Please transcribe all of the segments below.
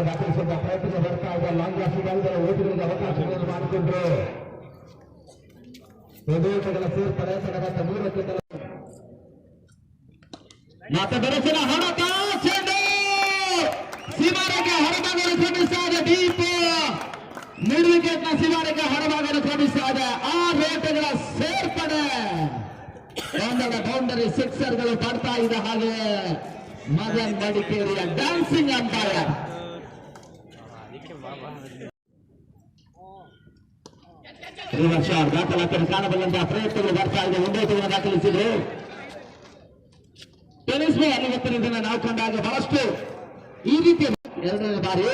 ದಾಖಲಿಸಿದ ಪ್ರಯತ್ನ ಬರ್ತಾ ಇದೆ. ಲಾಂಗ್ ರಾಶಿಗಾಲದ ಓಟುಗಳಿಗೆ ಅವಕಾಶಗಳನ್ನು ಮಾಡಿಕೊಂಡ್ರು. ಪ್ರದೇಶಗಳ ಸೇರ್ಪಡೆ ತಡಗಟ್ಟ 3ಕ್ಕೆ ಮಾತ ಬೆರೆಸಿನ ಹೊಡೆತ ಚೆಂಡು ಸೀಮಾರೆಗೆ ಹೊರಭಾಗವನ್ನು ಕ್ರಮಿಸ್ತಾ ಇದೆ. ಡೀಪ್ ಮಿಡ್ ವಿಕೆಟ್ ನ ಸೀಮಾರೆಗೆ ಹೊರಭಾಗವನ್ನು ಕ್ರಮಿಸ್ತಾ ಇದೆ. 6 ಓಟಗಳ ಸೇರ್ಪಡೆ. ಒಂದರ ಬೌಂಡರಿ ಸಿಕ್ಸರ್ಗಳು ಬರ್ತಾ ಇದೆ. ಹಾಗೆ ಮದನ್ ಮಡಿಕೇರಿಯ ಡ್ಯಾನ್ಸಿಂಗ್ ಅಂಪೈರ್. ರಿವರ್ಸ್ ಶಾಟ್ ದಾಖಲಾತಿಯನ್ನು ಕಾಣಬಲ್ಲಂತಹ ಪ್ರಯತ್ನಗಳು ಬರ್ತಾ ಇದೆ. ಒಂದೈದು ದಾಖಲಿಸಿದ್ರು. ಟೆನಿಸ್ ಬಾಲ್ ಇವತ್ತಿನಿಂದ ನಾವು ಕಂಡಾಗ ಬಹಳಷ್ಟು ಈ ರೀತಿ 2ನೇ ಬಾರಿ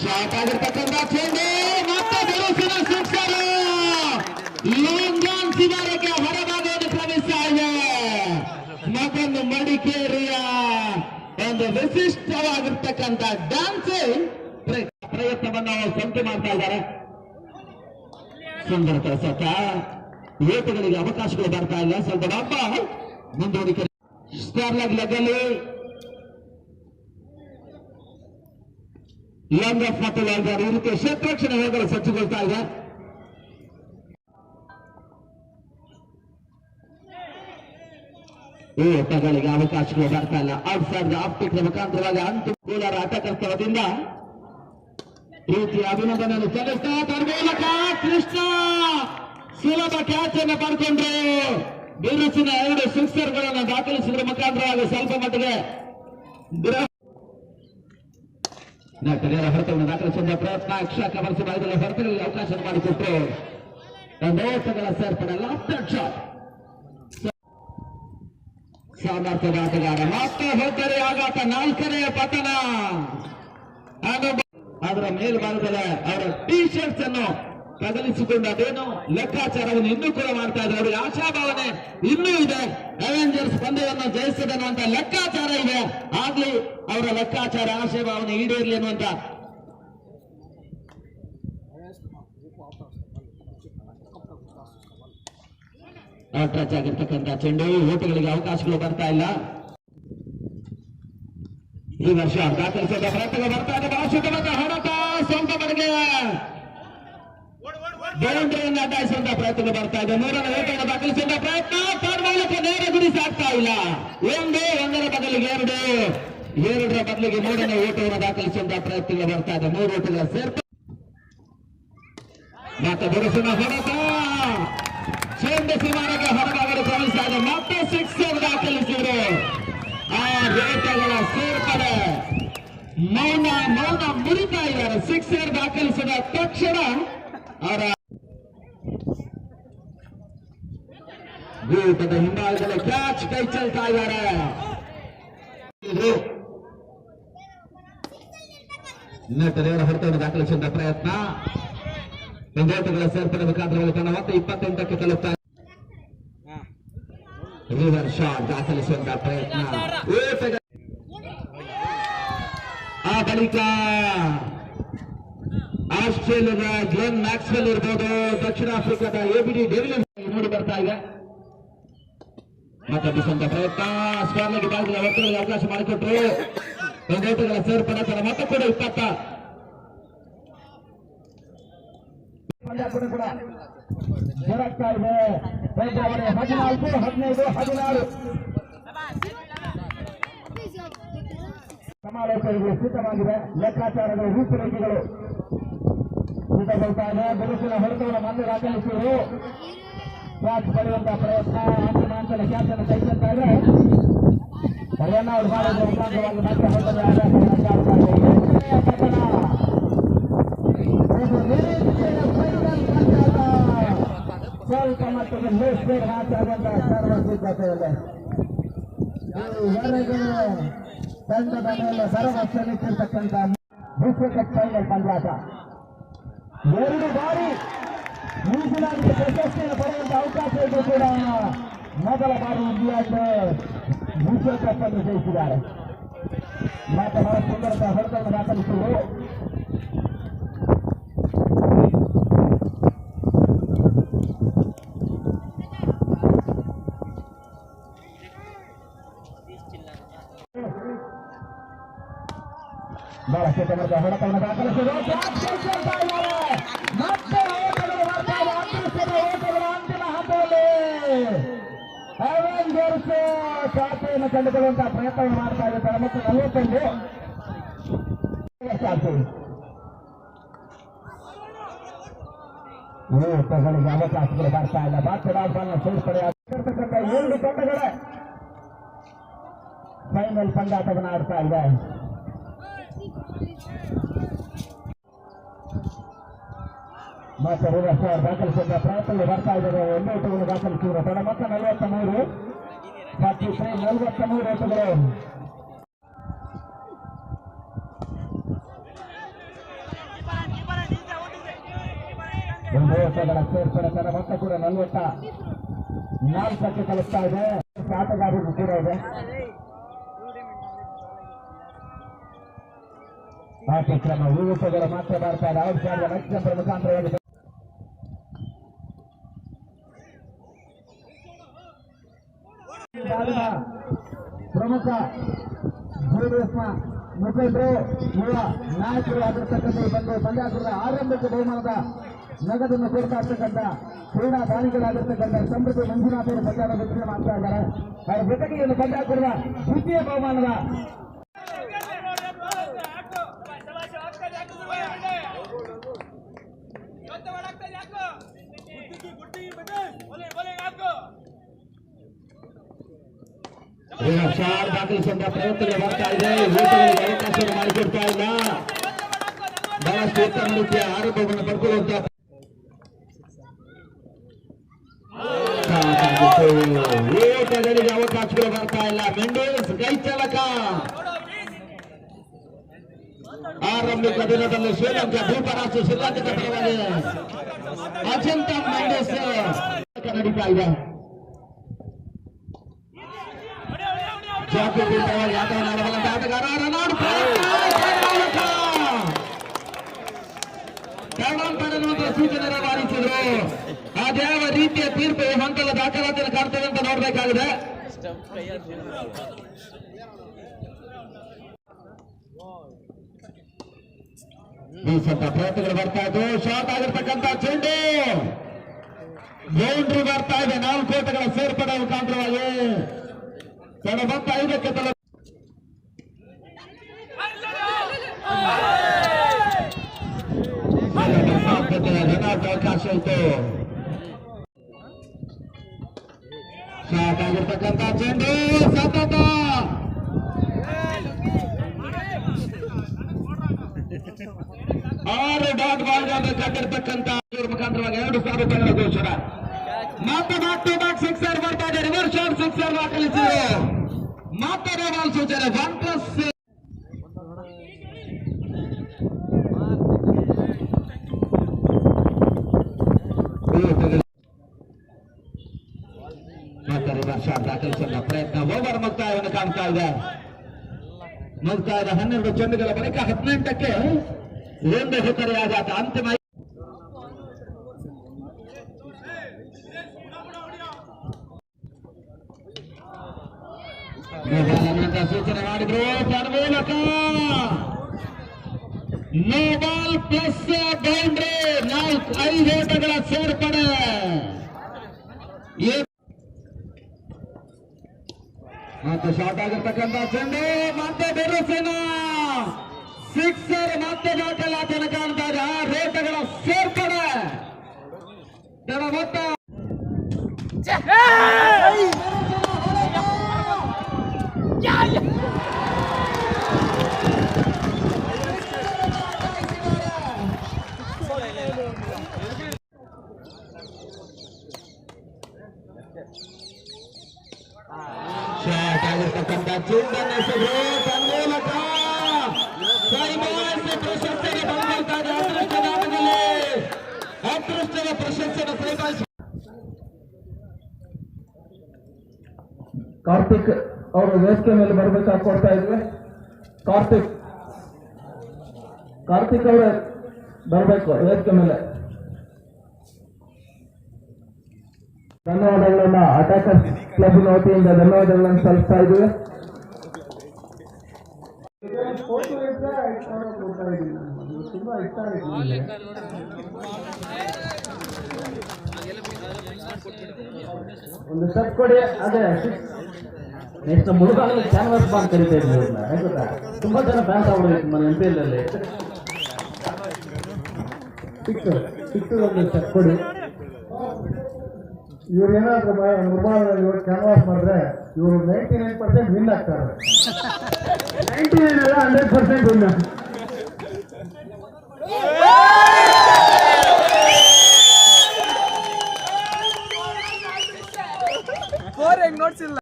ಶಾಟ್ ಆಗಿರ್ತಕ್ಕಂಥ ಚೆಂಡು ಮತ್ತೆ ಬೆರಸಿನ ಸಿಕ್ಸರ್. ಲಾಂಗ್ ಆನ್ ಸಿಮಾರಕ್ಕೆ ಹೊರಭಾಗವನ್ನು ಕ್ರಮಿಸ್ತಾ ಇದೆ. ಮಗನ್ ಮಡಿಕೇರಿಯ ಒಂದು ವಿಶಿಷ್ಟವಾಗಿರ್ತಕ್ಕಂಥ ಡ್ಯಾನ್ಸಿಂಗ್ ಪ್ರಯತ್ನವನ್ನು ಸಂತೆ ಮಾಡ್ತಾ ಇದ್ದಾರೆ. ಸುಂದರ ಕೆಲಸ. ಏಟುಗಳಿಗೆ ಅವಕಾಶಗಳು ಬರ್ತಾ ಇಲ್ಲ. ಸ್ವಲ್ಪ ಡಬ್ಬ ಮುಂದೂಡಿಕೆ ಸ್ಟಾರ್ಲಾಗ್ ಲೆಗಲ್ಲಿ ಲಾಂಗ್ ಆಫ್ ಮತ್ತು ಲಾಂಗ್ ಆನ್ ಈ ರೀತಿ ಕ್ಷೇತ್ರಕ್ಷಣೆ ಹೋಗಲು ಸಜ್ಜುಗೊಳ್ತಾ ಇದೆ. ಓಟಗಳಿಗೆ ಅವಕಾಶಗಳು ಬರ್ತಾ ಇಲ್ಲ. ಔಟ್ ಸೈಡ್ ಆಪ್ಟಿಕ್ ಮುಖಾಂತರವಾಗಿ ಅಂಟುಕೋಲರ ಆಟಕರ್ತವದಿಂದ ಪ್ರೀತಿಯ ಅಭಿನಂದನೆಯನ್ನು ಸಲ್ಲಿಸ್ತಾ ಮೂಲಕ ಕೃಷ್ಣ ಸುಲಭ ಕ್ಯಾಚ್ ಅನ್ನು ಪಡ್ಕೊಂಡ್ರು. ಬಿರುಸಿನ 2 ಸಿಕ್ಸರ್ಗಳನ್ನು ದಾಖಲಿಸಿದ್ರ ಮುಖಾಂತರವಾಗಿ ಸ್ವಲ್ಪ ಮಟ್ಟಿಗೆ ಹೊರತವನ್ನು ದಾಖಲಿಸಿದ ಪ್ರಯತ್ನ ಅಕ್ಷರ ಕಮರ್ಸಿ ಭಾಗದಲ್ಲಿ ಹೊರತಲ್ಲಿ ಅವಕಾಶ ಮಾಡಿಕೊಟ್ಟು ಓಟಗಳ ಸೇರ್ಪಡೆ. ಲಾಫ್ಟ್ ಶಾಟ್ ಸಾಮರ್ಥ್ಯದ ಆಟಗಾರ ಮತ್ತೆ ಹೋದರೆ ಆಘಾತ. 4ನೇ ಪತನ. ಅದರ ಮೇಲ್ಭಾಗದಲ್ಲಿ ಅವರ ಟಿ ಶರ್ಟ್ಸ್ ಅನ್ನು ತಗಲಿಸಿಕೊಂಡು ಅದೇನು ಲೆಕ್ಕಾಚಾರವನ್ನು ಇನ್ನೂ ಕೂಡ ಮಾಡ್ತಾ ಇದ್ದಾರೆ. ಅವರಿಗೆ ಆಶಾಭಾವನೆ ಇನ್ನೂ ಇದೆ. ಅವೆಂಜರ್ಸ್ ಪಂದ್ಯವನ್ನು ಜಯಿಸಿದ ಅನ್ನುವಂತ ಲೆಕ್ಕಾಚಾರ ಇದೆ. ಆಗ್ಲಿ ಅವರ ಲೆಕ್ಕಾಚಾರ ಆಶಾಭಾವನೆ ಈಡೇರಲಿ ಅನ್ನುವಂತ ಟಚ್ ಆಗಿರ್ತಕ್ಕಂಥ ಚೆಂಡು. ಓಟುಗಳಿಗೆ ಅವಕಾಶಗಳು ಬರ್ತಾ ಇಲ್ಲ. ಈ ವರ್ಷ ದಾಖಲಿಸಿದ ಪ್ರಯತ್ನಗಳು ಬರ್ತಾ ಇದೆ. ಭಾಷಣದ ಹೊಡೆತ ಸ್ವಂತ ಮನೆಗೆ ಬೌಂಡರಿಯನ್ನು ಅಡ್ಡಾಯಿಸುವಂತಹ ಪ್ರಯತ್ನ ಬರ್ತಾ ಇದೆ. 3ನೇ ಓಟವನ್ನು ದಾಖಲಿಸಿದ ಪ್ರಯತ್ನ ಮೂಲಕ ನೇರ ಗುರಿ ಸಾಕ್ತಾ ಇಲ್ಲ. 1ರ ಬದಲಿಗೆ 2ರ ಬದಲಿಗೆ 3ನೇ ಓಟವನ್ನು ದಾಖಲಿಸುವಂತಹ ಪ್ರಯತ್ನಗಳು ಬರ್ತಾ ಇದೆ. 3 ಓಟಗಳ ಸೇರ್ಪಡೆ. ಮತ್ತೆ ಬುರುಸಿನ ಹೊಡೆತ ಚೆಂಡು ಸೀಮಾರೆಗೆ ಹೊರಭಾಗಲು ಕ್ರಮಿಸ್ತಾ ಇದೆ. ಮತ್ತೆ 6 ದಾಖಲಿಸಿದರು. ಆ ರೇಟಗಳ ಸೇರ್ಪಡೆ. ಮೌನ ಮುರಿತಾ ಇದ್ದಾರೆ. 6 ದಾಖಲಿಸಿದ ತಕ್ಷಣ ಅವರ ಗೂಟದ ಹಿಂಭಾಗದಲ್ಲಿ ಕ್ಯಾಚ್ ಕೈ ಚೆಲ್ತಾ ಇದ್ದಾರೆ. ಇನ್ನೊಂದು ಹೊರತವನ್ನು ದಾಖಲಿಸಿದ ಪ್ರಯತ್ನ. ಓಟಗಳ ಸೇರ್ಪಡೆ ಮುಖಾಂತರ ತನ್ನ ಮತ್ತೆ 28ಕ್ಕೆ ತಲುಪ್ತಾ. ರಿವರ್ಸ್ ಶಾಟ್ ದಾಖಲಿಸುವಂತಹ ಪ್ರಯತ್ನ. ಬಳಿಕ ಆಸ್ಟ್ರೇಲಿಯಾದ ಗ್ಲೆನ್ ಮ್ಯಾಕ್ಸ್ವೆಲ್ ಇರ್ಬೋದು, ದಕ್ಷಿಣ ಆಫ್ರಿಕಾದ ಎಬಿಡಿ ಡೆವಿಲಿಯರ್ಸ್ ನೋಡಿ ಬರ್ತಾ ಇದೆ. ಮತ್ತೊಂದು ಸ್ವಂತ ಪ್ರಯತ್ನ ಸ್ವಾಮಿಗೆ ಬಾಗಿಲ ಒತ್ತಡಕ್ಕೆ ಅವಕಾಶ ಮಾಡಿಕೊಟ್ರು. ಓಟಗಳ ಸೇರ್ಪಡೆ ಮತ್ತೆ ಕೂಡ 20 ಜರುಗ್ತಾ ಇದೆ. ಫೆಬ್ರವರಿ 14, 15, 16 ಸಮಾಲೋಚನೆಗಳು ಸಿದ್ಧವಾಗಿದೆ. ಲೆಕ್ಕಾಚಾರಗಳು, ರೂಪುರೇಖೆಗಳು ಸಿದ್ಧಗೊಳ್ತಾ ಇದೆ. ಬಿರುಸಿನ ಹೊಡೆತವನ್ನು ಮಂದಿ ದಾಖಲಿಸಿದರು. ಕ್ಯಾಚ್ ಪಡೆಯುವಂತಹ ಪ್ರಯತ್ನ ಅಂತಿಮಾಂಚಲ ಕ್ಯಾಚ್ ಅನ್ನು ಕೈಗೊಳ್ತಾ ಇದೆ. ಅದನ್ನು ಅವರು ಮಾಡುವ ಮುಖಾಂತರವಾಗಿ ಮತ್ತೆ ಹೊಡೆದ ಸ್ವಲ್ಪ ಮಟ್ಟಿಗೆ ಲೇಸ್ಪೇರ್ ಮಾತಾಡುವಂತಹ ಸರ್ವ ಸಿದ್ಧತೆಯಲ್ಲಿ ಈವರೆಗೆ ತಂಡದ ಮೇಲೆ ಭರವಸೆ ನಿಂತಿರ್ತಕ್ಕಂಥ ವಿಶ್ವಕಪ್ ಫೈನಲ್ ಪಂದ್ಯಾಟ. 2 ಬಾರಿ ನ್ಯೂಜಿಲೆಂಡ್ ಪ್ರಶಸ್ತಿಯನ್ನು ಪಡೆಯುವಂತ ಅವಕಾಶ ಇದ್ದು ಕೂಡ ಮೊದಲ ಬಾರಿ ಇಂಗ್ಲೆಂಡ್ ವಿಶ್ವಕಪ್ ಅನ್ನು ಜಯಿಸಿದ್ದಾರೆ. ಮಾತ್ರ ಬಹಳ ಸುಂದರದ ಹೊಡೆತವನ್ನು ದಾಖಲಿಸಿದರು. ಬಹಳ ಚೇತನದ ಹೊಡೆತವನ್ನು ದಾಖಲಿಸಿದರು. ಮತ್ತೆ ಓಟಗಳು ಬರ್ತಾ ಇದೆ. ಓಟಗಳ ಅಂತಿಮ ಹಂತದಲ್ಲಿ ಅವೆಂಜರ್ಸ್ ಖಾತೆಯನ್ನು ಕಂಡುಕೊಳ್ಳುವಂತಹ ಪ್ರಯತ್ನವನ್ನು ಮಾಡ್ತಾ ಇದ್ದಾರೆ. ಮತ್ತು 41 ಓಟಗಳಿಗೆ ಅವಕಾಶಗಳು ಬರ್ತಾ ಇಲ್ಲ. ಬಾಸ್ಕೆಟ್ಬಾಲ್ ಸೇರ್ಪಡೆ ಆಗಿರ್ತಕ್ಕಂಥ 2 ತಂಡಗಳೇ ಫೈನಲ್ ಪಂದ್ಯಾಟವನ್ನು ಆಡ್ತಾ ಇದೆ. ಮತ್ತೆ ದಾಖಲಿಸಿದ ಪ್ರಯತ್ನಗಳು ಬರ್ತಾ ಇದ್ದಾರೆ. 1 ಓಟವನ್ನು ದಾಖಲಿಸಿದ್ರು. ತಡ ಮತ್ತೆ 43 ಓಟಗಳು. ಓಟಗಳ ಸೇರ್ಪಡೆ ತಡ ಮತ್ತೆ ಕೂಡ 44ಕ್ಕೆ ಕಲಿಸ್ತಾ ಇದೆ. ಆಟಗಾರರು ಕೂಡ ಇದೆ. ಪಾಠ್ಯಕ್ರಮ ವಿವಿಧಗಳು ಮಾತ್ರ ಬರ್ತಾ ಇದೆ. ಔಟ್ ಸೈಡ್ ನಕ್ಷತ್ರ ಮುಖಾಂತರವಾಗಿ ಪ್ರಮುಖ ಜೆಡಿಎಸ್ನ ಮುಖಂಡರು, ಯುವ ನಾಯಕರು ಆಗಿರ್ತಕ್ಕಂಥ ಬಂದು ಪಂದ್ಯಾಟದ ಆರಂಭಿಕ ಬಹುಮಾನದ ನಗದನ್ನು ಕೊಡ್ತಾ ಇರ್ತಕ್ಕಂಥ ಕ್ರೀಡಾ ದಾನಿಗಳಾಗಿರ್ತಕ್ಕಂಥ ಸಮೃದ್ಧಿ ಮಂಜುನಾಥ್ ಅವರು ಪಂದ್ಯಾಟ ವಿತರಣೆ ಮಾಡ್ತಾ ಇದ್ದಾರೆ. ಅವರ ಜೊತೆಗೆ ಒಂದು ಪಂದ್ಯಾಟದ ದ್ವಿತೀಯ ಬಹುಮಾನದ ಶಾರ್ ದಾಖಲಿಸುವಂತ ಪ್ರಯತ್ನ ಬರ್ತಾ ಇದೆ. ಓಟಗಳಿಗೆ ಅವಕಾಶ ಮಾಡಿಕೊಡ್ತಾ ಇಲ್ಲ. ಬಹಳಷ್ಟು ಉತ್ತಮ ರೀತಿಯ ಆರೋಪವನ್ನು ಪಡ್ಕೊಳ್ಳುವಂತ ಓಟಗಳಿಗೆ ಅವಕಾಶಗಳು ಬರ್ತಾ ಇಲ್ಲ. ಮೆಂಡೇಸ್ ಕೈ ಚಾಲಕ ಆರಂಭಿಕ ದಿನದಲ್ಲಿ ಶ್ರೀಲಂಕಾ ದ್ವೀಪರಾಷ್ಟ್ರ ಶ್ರೀಲಂಕಾ ಪರವಾಗಿ ಅಜಂತ ಮೆಂಡೇಸ್ ನಡೀತಾ ಇದೆ. ಜಾಗೃತಿ ಪರವಾಗಿ ಆಟವನ್ನು ಆಡಬಲ್ಲಂತ ಆಟಗಾರ ಎನ್ನುವಂತಹ ಸೂಚನೆ ರವಾನಿಸಿದ್ರು. ಅದ್ಯಾವ ರೀತಿಯ ತೀರ್ಪು ಹಂತದ ದಾಖಲಾತಿಯನ್ನು ಕಾಡ್ತದೆ ಅಂತ ನೋಡಬೇಕಾಗಿದೆ. ಬೀಸಂತ ಪ್ರಯತ್ನಗಳು ಬರ್ತಾ ಇದ್ದು ಶಾರ್ಟ್ ಆಗಿರ್ತಕ್ಕಂಥ ಚೆಂಡು ಬೌಂಡ್ರಿ ಬರ್ತಾ ಇದೆ. 4 ಓಟಗಳ ಸೇರ್ಪಡೆ ಮುಖಾಂತರವಾಗಿ ತಡ ಬಂತ 5ಕ್ಕೆ ತಲೆ ಅವಕಾಶ ಇತ್ತು. ಶಾರ್ಟ್ ಆಗಿರ್ತಕ್ಕಂಥ ಚೆಂಡು ಸತತ 6 ಡಾಟ್ ಬಾಲ್ ಕಟ್ಟಿರ್ತಕ್ಕಂಥ ಮುಖಾಂತರವಾಗಿ 2,000 ರೂಪಾಯಿಗಳ ಘೋಷಣೆ. ಮತ್ತೆ ಬ್ಯಾಕ್ ಟು ಬ್ಯಾಕ್ ಸಿಕ್ಸರ್ ಬರ್ತಾ ಇದೆ. ರಿವರ್ಸ್ ಶಾಟ್ ಸಿಕ್ಸರ್ ದಾಖಲಿಸಿದೆ. ಮತ್ತೆ ಬಾಲ್ ಸೂಚನೆ 1+. ಮತ್ತೆ ರಿವರ್ಸ್ ಶಾಟ್ ದಾಖಲಿಸುವ ಪ್ರಯತ್ನ ಓವರ್ ಮುಕ್ತಾಯವನ್ನು ಕಾಣ್ತಾ ಇದೆ. ಮುಕ್ತಾಯದ 12 ಚೆಂಡುಗಳ ಬಳಿಕ 18ಕ್ಕೆ ಒಂದು ಹಿತರಿಯಾದ ಅಂತಿಮ ಸೂಚನೆ ಮಾಡಿದ್ರು ಮೂಲಕ ನೋ ಬಾಲ್ ಪ್ಲಸ್ ಬೌಂಡ್ರಿ 5 ಓಟಗಳ ಸೇರ್ಪಡೆ. ಮತ್ತೆ ಶಾರ್ಟ್ ಆಗಿರ್ತಕ್ಕಂಥ ಚೆಂಡು ಮತ್ತೆ ಬೆರಸಿನ ಸಿಕ್ಸರ್ ಮತ್ತೆ ದಾಖಲಾತಿನ ಕಾಣ್ತಾ ಇದೆ. 6 ಓಟಗಳ ಸೇರ್ಪಡೆ. ಮೊತ್ತ ಶಾರ್ಟ್ ಆಗಿರ್ತಕ್ಕಂಥ ಚೆಂಡನ್ನೆಸೆದು ತನ್ಮೂಲಕ ಪ್ರಶಸ್ತಿಗೆ ಬಂದಂತ ಅದೃಷ್ಟದ ಪ್ರಶಸ್ತಿಯನ್ನು ಕೈಗಾಯಿಸಿ ಕಾರ್ತಿಕ್ ಅವರು ವೇದಿಕೆ ಮೇಲೆ ಬರಬೇಕಾಗಿ ಕೊಡ್ತಾ ಇದ್ವಿ. ಕಾರ್ತಿಕ್ ಅವರೇ ಬರಬೇಕು ವೇದಿಕೆ ಮೇಲೆ. ಧನ್ಯವಾದಗಳನ್ನ ಅಟ್ಯಾಕರ್ಸ್ ಕ್ಲಬ್ನ ವತಿಯಿಂದ ಧನ್ಯವಾದಗಳನ್ನು ಸಲ್ಲಿಸ್ತಾ ಇದ್ದೀವಿ. ತುಂಬಾ ಇಷ್ಟ ಆಗಿದೆ. ಒಂದು ಸೆಟ್ ಕೊಡಿ. ಅದೇ ನೆಕ್ಸ್ಟ್ ಮುಳುಗಾಗಲು ಕ್ಯಾನ್ವಾಸ್ ಬಾಂಡ್ ಕರಿತಾ ಇದ್ದೀವಿ. ಗೊತ್ತಾ, ತುಂಬಾ ಜನ ಫ್ಯಾನ್ಸ್ ಆಗ್ಬಿಡಿತ್ತು మన ಎಂಪಿಎಲ್ ಸಿಕ್ಸ್ ಒಂದು ಸೆಟ್ ಕೊಡಿ. ಇವ್ರು ಏನಾದ್ರು ಮುಳುಗಾಗದಲ್ಲಿ ಇವ್ರು ಕ್ಯಾನ್ವಾಸ್ ಮಾಡಿದ್ರೆ ಇವರು 99% ವಿನ್ ಆಗ್ತಾರೆ. 99 ಅಲ್ಲ 100% ವಿನ್. ನೋಡ್ಸಿಲ್ಲ.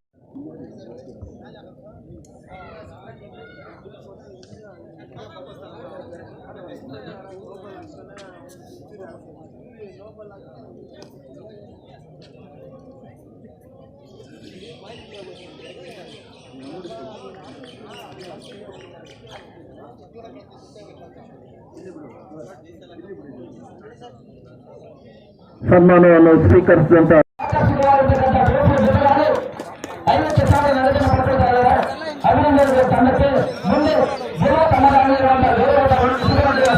ಸನ್ಮಾನವನ್ನು ಸ್ವೀಕರಿಸಿದಂತ 50,000 ನಡೆದಿನ ಪಡೆದಿದ್ದಾರೆ. ಅಭಿನಂದನೆಗಳು ತಂಡಕ್ಕೆ. ಮುಂದೆ ಜಿಲ್ಲಾ ಸಮಾಧಾನಗಳನ್ನು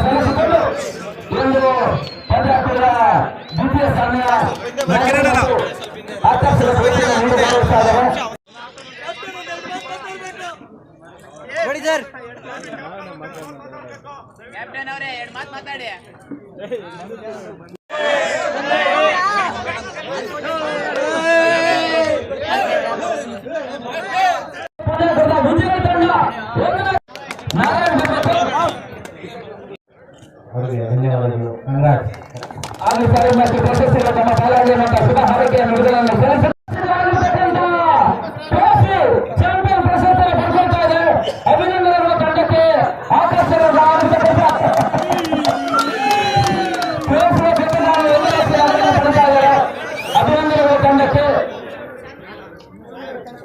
ಸಲ್ಲಿಸಿಕೊಂಡು ಒಂದು ಪಂದ್ಯಾಟದ ದ್ವಿತೀಯ ಸ್ಥಾನ ಆಕರ್ಷಕ ಕ್ಯಾಪ್ಟನ್ ಅವರೇ 2 ಮಾತು ಮಾತಾಡಿ. ಧನ್ಯವಾದಗಳು. ಪ್ರಶಸ್ತಿಗಳ ತಮ್ಮ ಪಾಲಾಗಿರುವಂತ ಶುಭ ಹಾರೈಕೆಯನ್ನು ಬಿಡುಗಡೆಯನ್ನು ಚಾಂಪಿಯನ್ ಪ್ರಶಸ್ತಿಯನ್ನು ಪಡ್ಕೊಳ್ತಾ ಇದೆ. ಅಭಿನಂದನೆಗಳು ತಂಡಕ್ಕೆ. ಆಕರ್ಷಕ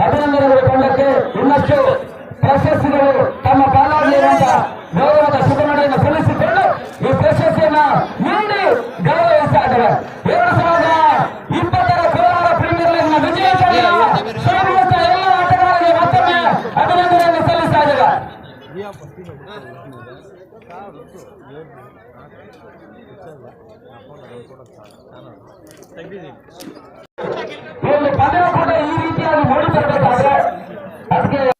ಅಭಿನಂದನೆಗಳು ತಂಡಕ್ಕೆ. ಇನ್ನಷ್ಟು ಪ್ರಶಸ್ತಿಗಳು ತಮ್ಮ ಪಾಲಾಗಿರುವಂತಹ ಗೌರವದ ಶುಭ ನಡೆಯನ್ನು ಸಲ್ಲಿಸಿಕೊಂಡು ಈ ಪ್ರಶಸ್ತಿಯನ್ನ ನೀಡಿ ಗೌರವಿಸ್ತಾ ಇದ್ದಾರೆ. 2020 ಕೋಲಾರ ಪ್ರೀಮಿಯರ್ ಲೀಗ್ನ ವಿಜಯ ಎಲ್ಲ ಆಟಗಾರರಿಗೆ ಮತ್ತೊಮ್ಮೆ ಅಭಿನಂದನೆಯನ್ನು ಸಲ್ಲಿಸ್ತಾ ಇದ್ದಾರೆ. ಒಂದು ಪಂದ್ಯ ಕೂಡ ಈ ರೀತಿಯಾಗಿ ಮೂಡಿ ಬರಬೇಕಾದ್ರೆ ಅದಕ್ಕೆ